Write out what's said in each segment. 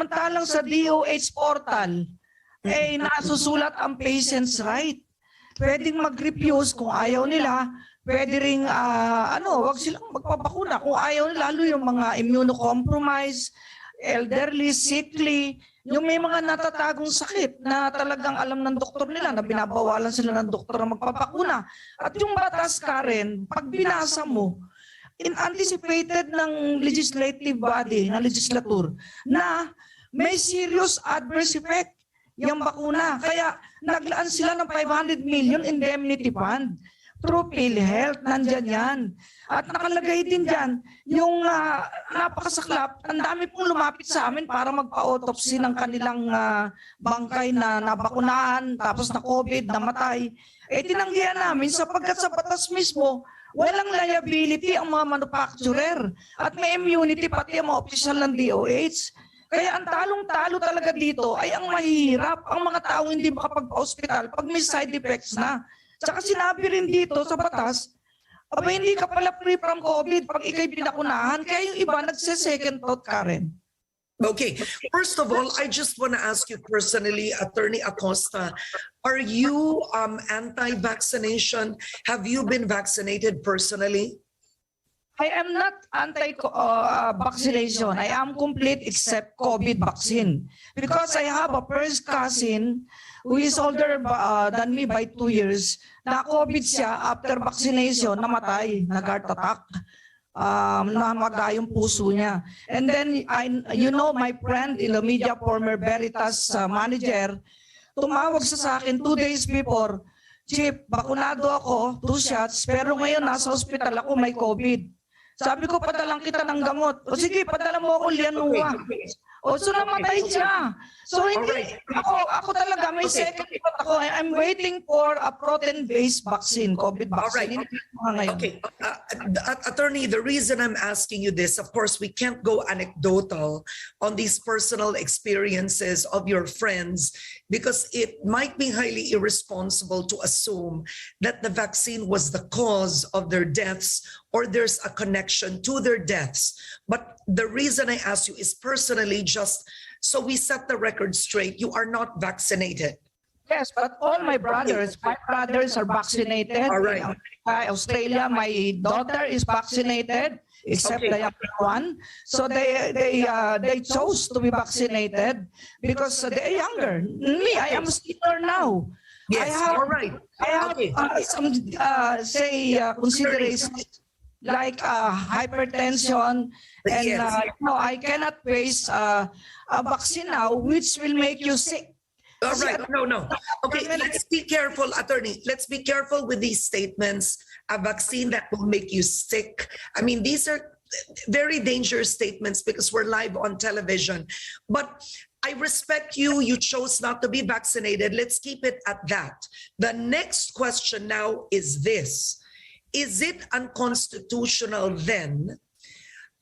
Samantalang sa DOH portal, nasusulat ang patient's right. Pwedeng mag-refuse kung ayaw nila. Pwede ring, wag silang magpabakuna kung ayaw nila, lalo yung mga immunocompromised, elderly, sickly, yung may mga natatagong sakit na talagang alam ng doktor nila na binabawalan sila ng doktor na magpapakuna. At yung batas, Karen, pag binasa mo, anticipated ng legislative body, ng legislature, na may serious adverse effect yung bakuna. Kaya naglaan sila ng 500 million indemnity fund through PhilHealth, nandyan yan. At nakalagay din dyan, yung napakasaklap, ang dami pong lumapit sa amin para magpa-autopsy ng kanilang bangkay na nabakunahan, tapos na COVID, namatay. Tinanggihan namin sapagkat sa batas mismo, walang liability ang mga manufacturer at may immunity pati ang mga opisyal ng DOH. Kaya ang talong-talo talaga dito ay ang mahirap, ang mga taong hindi makapag-hospital pag may side effects na. Tsaka sinabi rin dito sa batas, hindi ka pala free from COVID pag ikay pinakunahan, kaya yung iba nagse-second thought, Karen. Okay, first of all, I just want to ask you personally, Attorney Acosta, are you anti-vaccination? Have you been vaccinated personally? I am not anti-vaccination. I am complete except COVID vaccine. Because I have a first cousin who is older than me by 2 years. Na COVID siya, after vaccination, namatay, nag-heart attack. Namaga yung puso niya. And then, my friend in the media, former Veritas manager, tumawag sa akin 2 days before, Chief, bakunado ako, 2 shots, pero ngayon nasa hospital ako, may COVID. Sabi ko, padalang kita ng gamot. O sige, padala mo ako Lianua. O so namatay siya. So hindi, ako talaga, may second thought ako. I'm waiting for a protein-based vaccine, COVID vaccine. Okay, Attorney, the reason I'm asking you this, of course, we can't go anecdotal on these personal experiences of your friends because it might be highly irresponsible to assume that the vaccine was the cause of their deaths or there's a connection to their deaths. But the reason I ask you is personally, just so we set the record straight, you are not vaccinated. Yes, but all my brothers are vaccinated. All right. In America, Australia, my daughter is vaccinated, except the younger one. So they chose to be vaccinated because they are younger. Me, I am a senior now. Yes, all right. I have some considerations like hypertension, and Yes. I cannot face a vaccine now which will make you sick. All right, no. Okay, let's be careful, Attorney. Let's be careful with these statements. A vaccine that will make you sick. I mean, these are very dangerous statements because we're live on television. But I respect you. You chose not to be vaccinated. Let's keep it at that. The next question now is this. Is it unconstitutional then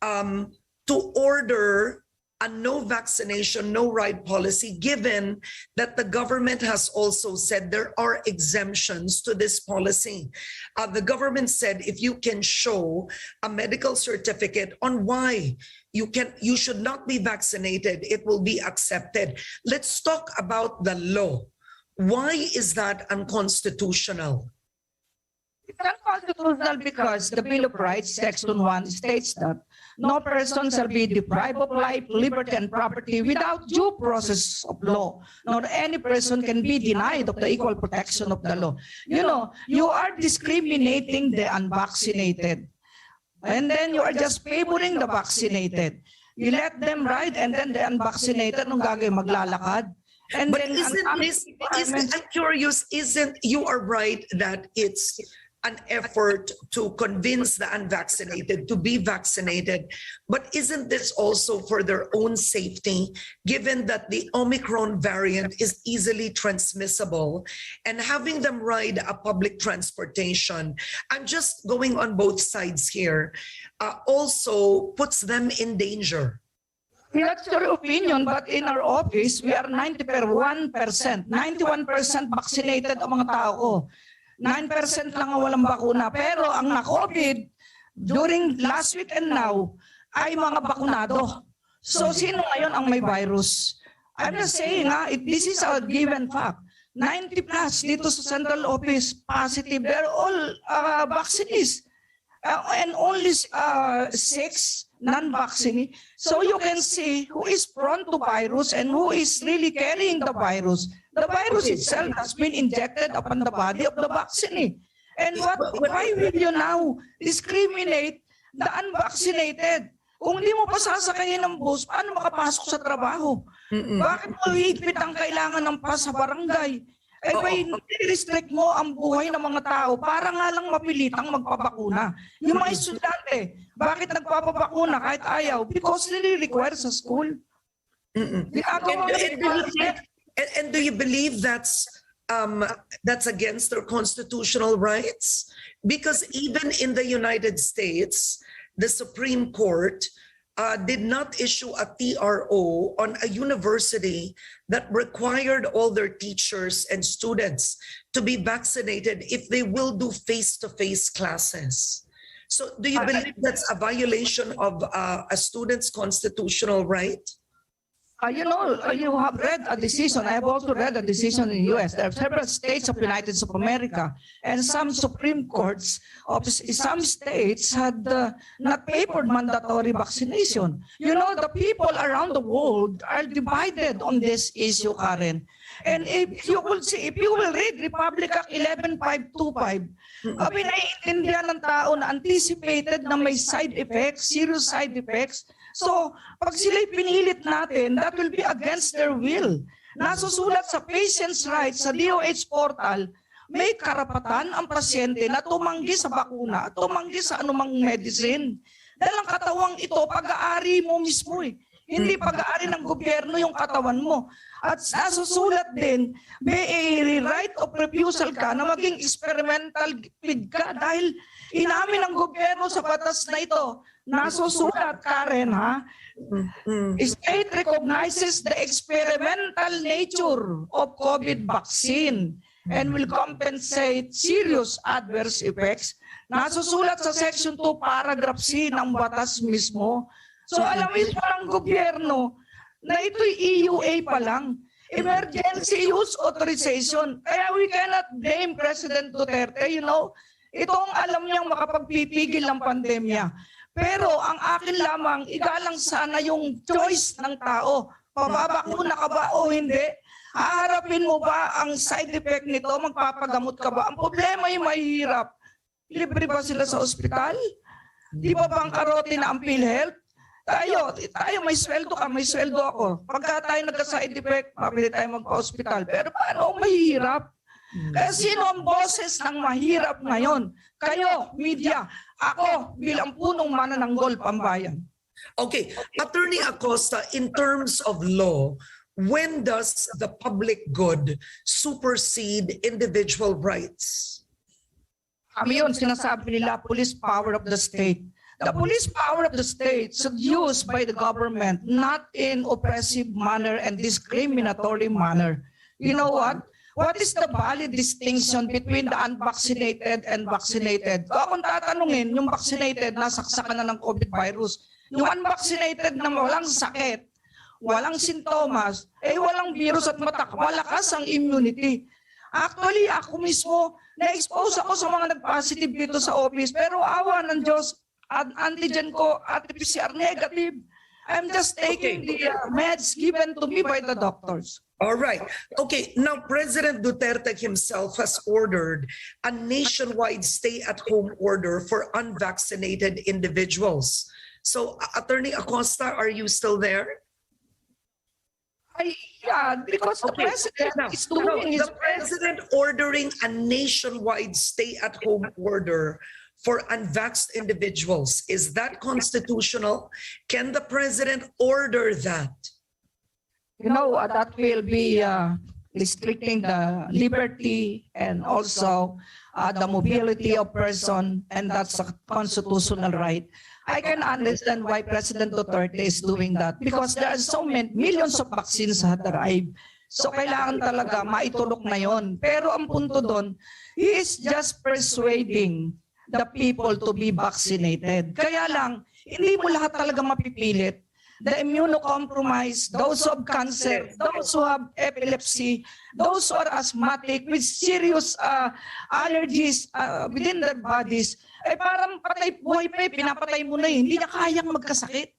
to order a no vaccination, no ride policy, given that the government has also said there are exemptions to this policy? The government said if you can show a medical certificate on why you should not be vaccinated, it will be accepted. Let's talk about the law. Why is that unconstitutional? It's unconstitutional because the Bill of Rights, Section 1, states that no person shall be deprived of life, liberty, and property without due process of law, nor any person can be denied of the equal protection of the law. You know, you are discriminating the unvaccinated, and then you are just favoring the vaccinated. You let them ride, and then the unvaccinated, nung gagawin, maglalakad. And But then, I'm curious, you are right that it's an effort to convince the unvaccinated to be vaccinated. But isn't this also for their own safety, given that the Omicron variant is easily transmissible, and having them ride a public transportation, I'm just going on both sides here, also puts them in danger? that's your opinion, but in our office, we are 91% vaccinated ang mga tao ko. 9% lang ang walang bakuna. Pero ang na-COVID, during last week and now, ay mga bakunado. So sino ngayon ang may virus? I'm just saying, this is a given fact. 90 plus dito sa central office positive. They're all vaccinees. And only 6 non-vaccine. So you can see who is prone to virus and who is really carrying the virus. The virus itself has been injected upon the body of the vaccine. And why will you now discriminate the unvaccinated? Kung hindi mo pa sasakayin ng bus, paano makapasok sa trabaho? Bakit mo higpit ang kailangan ng pass sa barangay? Eh may restrict mo ang buhay ng mga tao para nga lang mapilitang magpabakuna. Yung mga estudyante, bakit nagpapabakuna kahit ayaw? Because nire-require sa school. And do you believe that's against their constitutional rights? Because even in the United States, the Supreme Court did not issue a TRO on a university that required all their teachers and students to be vaccinated if they will do face-to-face classes. So do you believe that's a violation of a student's constitutional right? You know, you have read a decision. I have also read a decision in the US. There are several states of the United States of America and some Supreme Courts of some states had not favored mandatory vaccination. You know, the people around the world are divided on this issue, Karen. And if you will see, if you will read Republic Act 11525, naiintindihan ng tao na anticipated na may side effects, serious side effects. So, pag sila'y pinilit natin, that will be against their will. Nasusulat sa patient's rights sa DOH portal, may karapatan ang pasyente na tumanggi sa bakuna, tumanggi sa anumang medicine. Dahil ang katawang ito, pag-aari mo mismo eh. Hindi pag-aari ng gobyerno yung katawan mo. At nasusulat din, may right of refusal ka na maging experimental pig ka dahil inamin ng gobyerno sa batas na ito. Nasusulat, Karen, ha? State recognizes the experimental nature of COVID vaccine and will compensate serious adverse effects. Nasusulat sa Section 2, Paragraph C ng batas mismo. So alam mismo ng gobyerno na ito'y EUA pa lang. Emergency Use Authorization. Kaya we cannot blame President Duterte, you know. Itong alam niyang makapagpipigil ng pandemya. Pero ang akin lamang, igalang sana yung choice ng tao. Pababakuna ka ba o hindi? Haharapin mo ba ang side effect nito? Magpapagamot ka ba? Ang problema yung mahirap. Libre ba sila sa ospital? Di ba bangkarote na ang PhilHealth? Tayo may sweldo ka, may sweldo ako. Pagka tayo nagka-side effect, mapili tayo magpa-hospital. Pero paano mahirap? Kaya sino ang boses ng mahirap ngayon? Kayo, media. Ako, bilang punong manananggol pambayan. Okay, Attorney Acosta, in terms of law, when does the public good supersede individual rights? Yun, sinasabi nila, police power of the state. The police power of the state should used by the government, not in oppressive manner and discriminatory manner. You know what? What is the valid distinction between the unvaccinated and vaccinated? Kung tatanungin, yung vaccinated, nasaksakan na ng COVID virus. Yung unvaccinated na walang sakit, walang sintomas, walang virus at malakas ang immunity. Actually, ako mismo, na-expose ako sa mga nag-positive dito sa office, pero awa ng Diyos, antigen ko at PCR negative. I'm just taking the meds given to me by the doctors. All right. Okay. Now, President Duterte himself has ordered a nationwide stay-at-home order for unvaccinated individuals. So, Attorney Acosta, are you still there? Yeah, because the president is doing his the president ordering a nationwide stay-at-home order for unvaxxed individuals. Is that constitutional? Can the president order that? You know, that will be restricting the liberty and also the mobility of person, and that's a constitutional right. I can understand why President Duterte is doing that because there are so many millions of vaccines that arrived. So kailangan talaga maitulok na yon. Pero ang punto doon, he is just persuading the people to be vaccinated. Kaya lang, hindi mo lahat talaga mapipilit. the immunocompromised, those who have cancer, those who have epilepsy, those who are asthmatic with serious allergies within their bodies, eh parang patay buhay pa, pinapatay mo na hindi niya kayang magkasakit.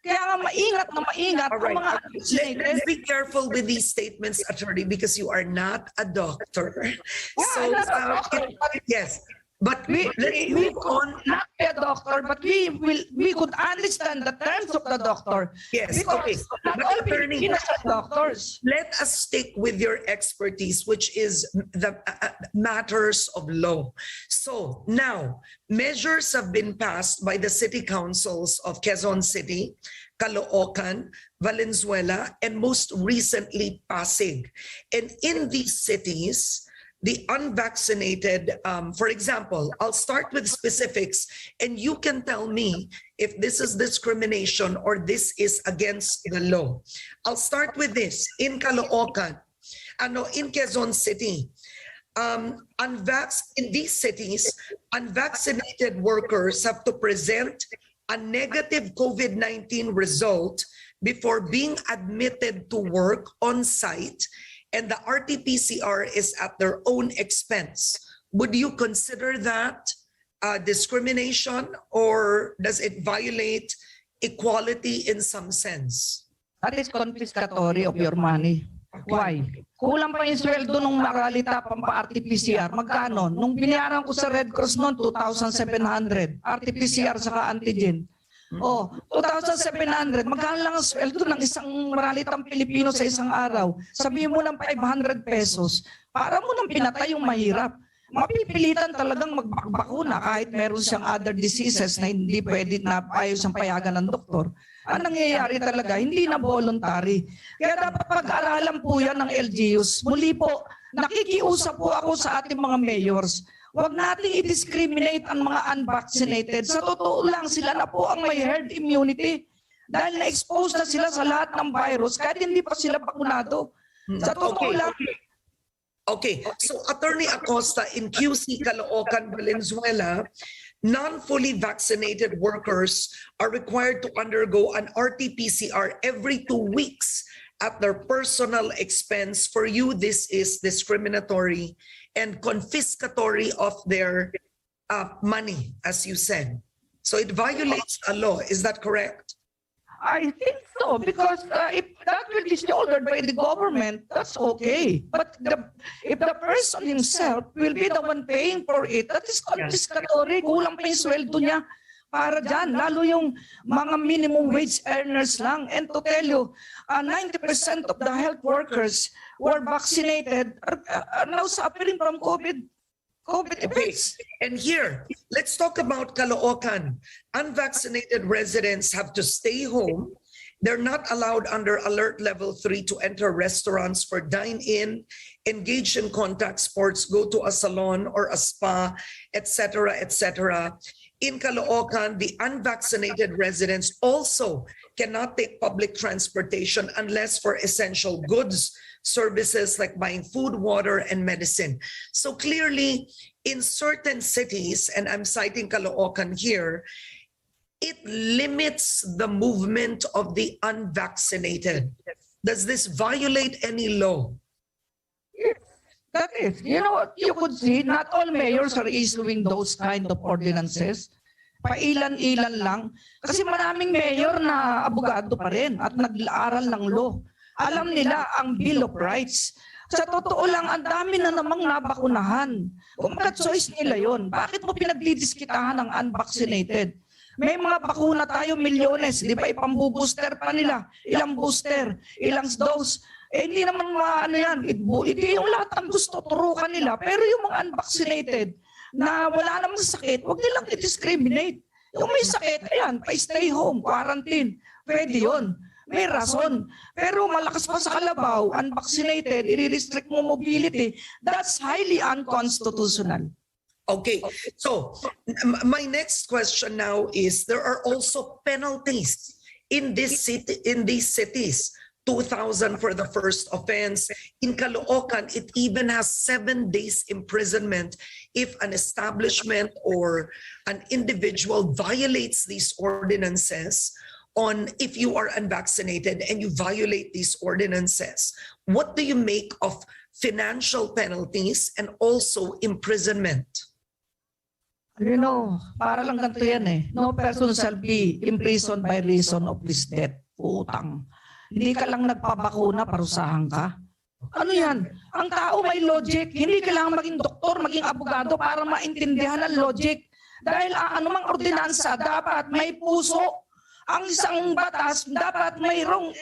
Kaya nga maingat na maingat All ang right. mga unvaccinated. Let's be careful with these statements, attorney, because you are not a doctor. I'm not a doctor, yes, but let's we move on. not be a doctor, but we could understand the terms of the doctor. Yes, Because okay. not But all attorney, Filipinos are doctors. let us stick with your expertise, which is the matters of law. So now, measures have been passed by the city councils of Quezon City, Caloocan, Valenzuela, and most recently Pasig. And in these cities, the unvaccinated, for example, I'll start with specifics, and you can tell me if this is discrimination or this is against the law. I'll start with this. In Caloocan, in Quezon City, in these cities, unvaccinated workers have to present a negative COVID-19 result before being admitted to work on site, and the RT-PCR is at their own expense. Would you consider that discrimination, or does it violate equality in some sense? That is confiscatory of your money. Why? Kulang pa yung sweldo nung makalita pampa-RT-PCR. Magkano? Nung binayaran ko sa Red Cross noon, 2,700. RT-PCR saka antigen. 2,700. Magkano lang ang sweldo ng isang maralitang Pilipino sa isang araw? Sabihin mo ng 500 pesos. Para mo nang pinatay yung mahirap. Mapipilitan talagang magbakuna kahit meron siyang other diseases na hindi pwede na ayaw siyang payagan ng doktor. Ang nangyayari talaga, hindi na voluntary. Kaya dapat pag-aralan po yan ng LGUs. Muli po, nakikiusap po ako sa ating mga mayors. Huwag nating i-discriminate ang mga unvaccinated. Sa totoo lang, sila na po ang may herd immunity. Dahil na-expose na sila sa lahat ng virus kahit hindi pa sila bakunado. Sa totoo lang. Okay, so Attorney Acosta, in QC Caloocan, Valenzuela, non-fully vaccinated workers are required to undergo an RT-PCR every 2 weeks at their personal expense. For you, this is discriminatory and confiscatory of their money, as you said. So it violates a law. Is that correct? I think so, because if that will be shouldered by the government, that's okay. But if the person himself will be the one paying for it, that is confiscatory. Kulang pa yung sweldo niya para dyan. Lalo yung mga minimum wage earners lang. And to tell you, 90% of the health workers who are vaccinated are now suffering from COVID effects. And here, let's talk about Caloocan. Unvaccinated residents have to stay home. They're not allowed under alert level 3 to enter restaurants for dine-in, engage in contact sports, go to a salon or a spa, etc., etc. In Caloocan, the unvaccinated residents also cannot take public transportation unless for essential goods, services like buying food, water, and medicine. So clearly, in certain cities, and I'm citing Caloocan here, it limits the movement of the unvaccinated. Does this violate any law? That is, you know what, you could see, not all mayors are issuing those kind of ordinances. Pailan-ilan lang. Kasi maraming mayor na abogado pa rin at nag-aaral ng law. Alam nila ang Bill of Rights. Sa totoo lang, ang dami na namang nabakunahan. Kung choice nila yon, bakit mo pinagdidiskitahan ang unvaccinated? May mga bakuna tayo, milyones, di ba ipambubuster pa nila? Ilang booster, ilang dose. Eh hindi naman ano yan, hindi yung lahat ang gusto, turukan nila. Pero yung mga unvaccinated na wala namang sakit, huwag nilang i-discriminate. Yung may sakit, ayan, pa-stay home, quarantine. Pwede yun. May rason. Pero malakas pa sa kalabaw, unvaccinated, i-restrict mo mobility, that's highly unconstitutional. Okay, so my next question now is, there are also penalties in this city, in these cities. 2,000 for the first offense. In Caloocan, it even has 7 days imprisonment if an establishment or an individual violates these ordinances. on if you are unvaccinated and you violate these ordinances? What do you make of financial penalties and also imprisonment? You know, para lang ganito yan eh. No person shall be imprisoned by reason of this death. Utang. Hindi ka lang nagpabakuna, parusahan ka. Ano yan? Ang tao may logic. Hindi kailangan maging doktor, maging abogado para maintindihan ang logic. Dahil anumang ordinansa, dapat may puso. Ang isang batas, dapat mayroong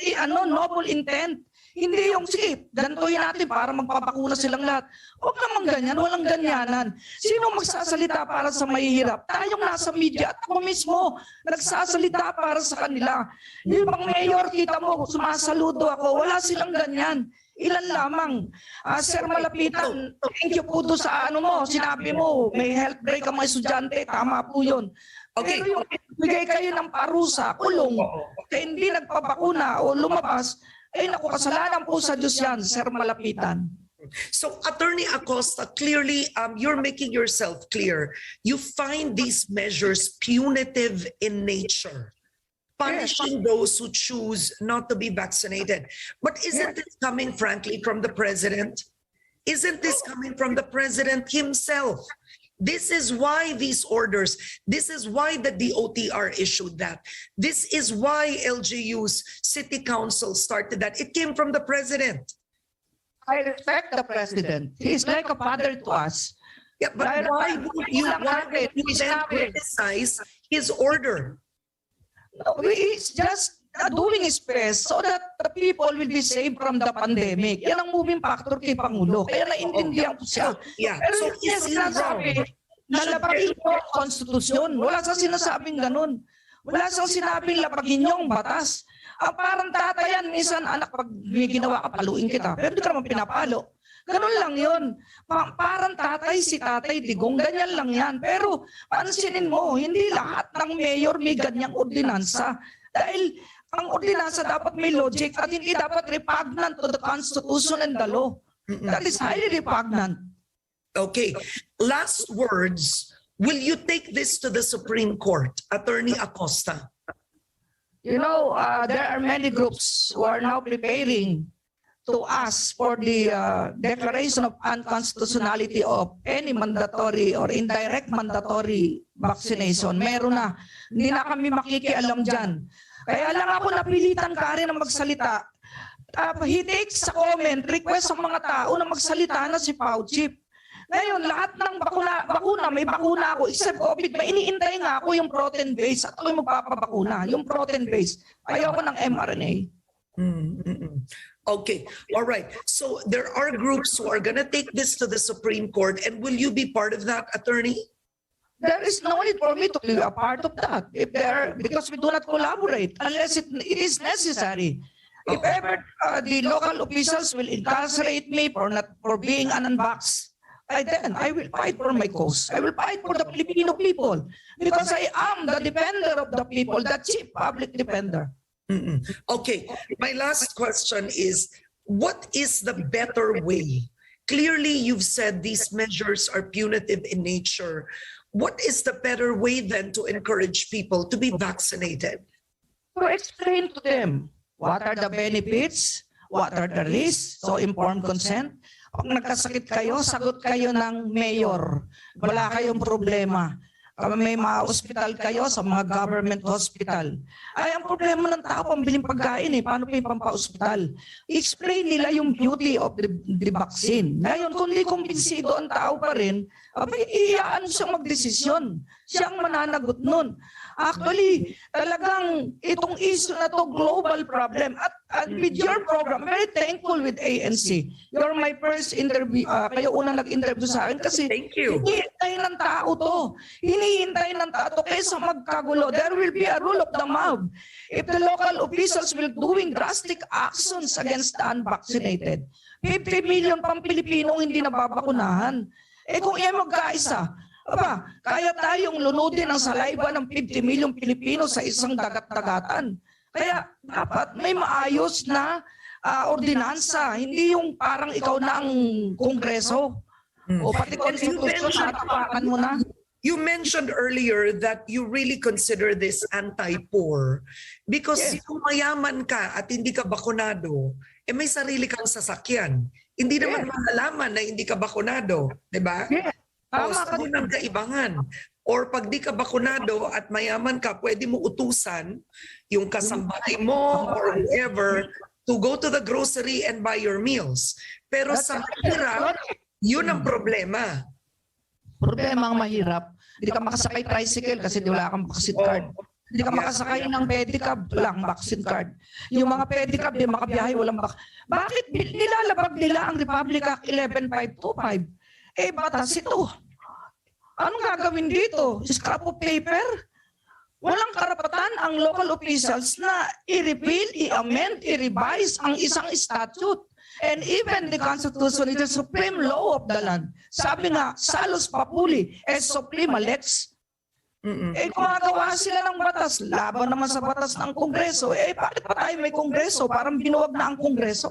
noble intent. Hindi yung, sige, gantuin natin para magpapakuna silang lahat. Huwag naman ganyan, walang ganyanan. Sino magsasalita para sa mahihirap? Tayong nasa media at ako mismo nagsasalita para sa kanila. Yung bang mayor, kita mo, sumasaludo ako, wala silang ganyan. Ilan lamang. Sir Malapitan, thank you po doon sa sinabi mo, may health break ang mga estudyante, tama po yun. Okay. Pero yung bigay kayo ng parusa, kulong, kaya hindi nagpapakuna o lumabas, ay naku, kasalanan po sa Diyos yan, Sir Malapitan. So, Attorney Acosta, clearly, you're making yourself clear. You find these measures punitive in nature, punishing those who choose not to be vaccinated. But isn't this coming, frankly, from the president? Isn't this coming from the president himself? This is why these orders, this is why the DOTR issued that. This is why LGU's city council started that. It came from the president. I respect the president. He is like a father to us. Yeah, but why would you then criticize his order? No, he's just doing his best so that the people will be saved from the pandemic. Yan ang moving factor kay Pangulo. Kaya naintindihan ko siya. Yeah. Pero So hindi niya is he sinasabi na lapagin niyo ang konstitusyon. Wala siyang sinasabing ganun. Wala siyang sinabing lapagin niyo ang batas. Ang parang tatayan, minsan, anak, pag may ginawa ka, paluin kita. Pero hindi ka naman pinapalo. Ganun lang yun. Parang tatay, si tatay Digong, ganyan lang yan. Pero pansinin mo, hindi lahat ng mayor may ganyang ordinansa. Dahil ang ordinansa dapat may logic at hindi dapat repugnant to the Constitution and the law. That is highly repugnant. Okay. Last words. Will you take this to the Supreme Court, Attorney Acosta? You know, there are many groups who are now preparing to ask for the declaration of unconstitutionality of any mandatory or indirect mandatory vaccination. Meron na. Hindi na kami makikialam dyan. Kaya lang ako napilitan ka rin na magsalita. He takes sa comment, request ng mga tao na magsalita na si Fauci. Ngayon, lahat ng bakuna, may bakuna ako, except COVID, may iniintay nga ako yung protein base at ako'y magpapabakuna, yung protein base. Ayaw ko ng mRNA. Okay, all right. So there are groups who are going to take this to the Supreme Court, and will you be part of that, Attorney? There is no need for me to be a part of that because we do not collaborate unless it is necessary. If ever the local officials will incarcerate me for being an unvaxxed, then I will fight for my cause. I will fight for the Filipino people because I am the defender of the people, the chief public defender. Okay, my last question is, what is the better way? Clearly, you've said these measures are punitive in nature. What is the better way then to encourage people to be vaccinated? To explain to them what are the benefits, what are the risks, so informed consent. Pag nagkasakit kayo, sagot kayo ng mayor. Wala kayong problema. May mga hospital kayo sa mga government hospital. Ay, ang problema ng tao, pambiling pagkain paano pa yung pampa-hospital? Explain nila yung beauty of the vaccine. Ngayon, kung hindi kumbinsido ang tao pa rin, iyaan siyang magdesisyon. Siyang mananagot nun. Actually, talagang itong issue na to global problem. At with your program, very thankful with ANC. You're my first interview. Kayo unang nag-interview sa akin kasi Thank you. hinihintay ng tao to. Hinihintay ng tao to kaysa magkagulo. There will be a rule of the mob. If the local officials will doing drastic actions against the unvaccinated, 50 million pang Pilipinong hindi nababakunahan. Kung iyan magkaisa, kaya tayong lunodin ang saliva ng 50 milyong Pilipino sa isang dagat-dagatan. Kaya dapat may maayos na ordinansa, hindi yung parang ikaw na ang kongreso o pati konstitusyon, natapakan mo na. You mentioned earlier that you really consider this anti-poor because Yes. kung mayaman ka at hindi ka bakunado, may sarili kang sasakyan. Hindi naman malalaman na hindi ka bakunado, di ba? Yeah. O Tama ka sa unang kaibangan. Or pag di ka bakunado at mayaman ka, pwede mo utusan yung kasambahay mo or whoever to go to the grocery and buy your meals. Pero sa mahirap, yun ang problema. Problema ang mahirap. Hindi ka makasakay tricycle kasi wala kang vaccine card. Hindi ka makasakay ng pedicab, walang vaccine card. Yung mga pedicab, di makabiyahe, walang vaccine. Bakit nilalabag nila ang Republic Act 11525? Batas ito. Anong gagawin dito? Scrap of paper? Walang karapatan ang local officials na i-repeal, i-amend, i-revise ang isang statute. And even the Constitution is the supreme law of the land. Sabi nga, salus papuli, es suprema lex. Gumagawa sila ng batas, laban naman sa batas ng Kongreso. Bakit pa tayo may Kongreso? Parang binuwag na ang Kongreso.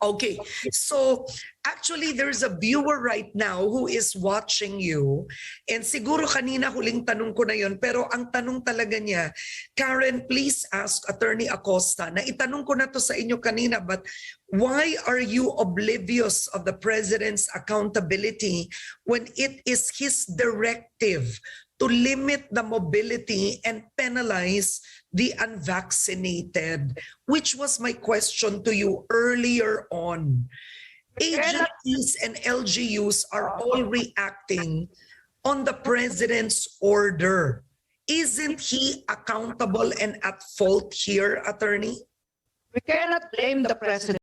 Okay, so actually there's a viewer right now who is watching you, and siguro kanina huling tanong ko na yon, pero ang tanong talaga niya, Karen, please ask Attorney Acosta, na itanong ko na to sa inyo kanina, but why are you oblivious of the President's accountability when it is his directive to limit the mobility and penalize the unvaccinated, which was my question to you earlier on. Agencies and LGUs are all reacting on the President's order. Isn't he accountable and at fault here, Attorney? We cannot blame the President.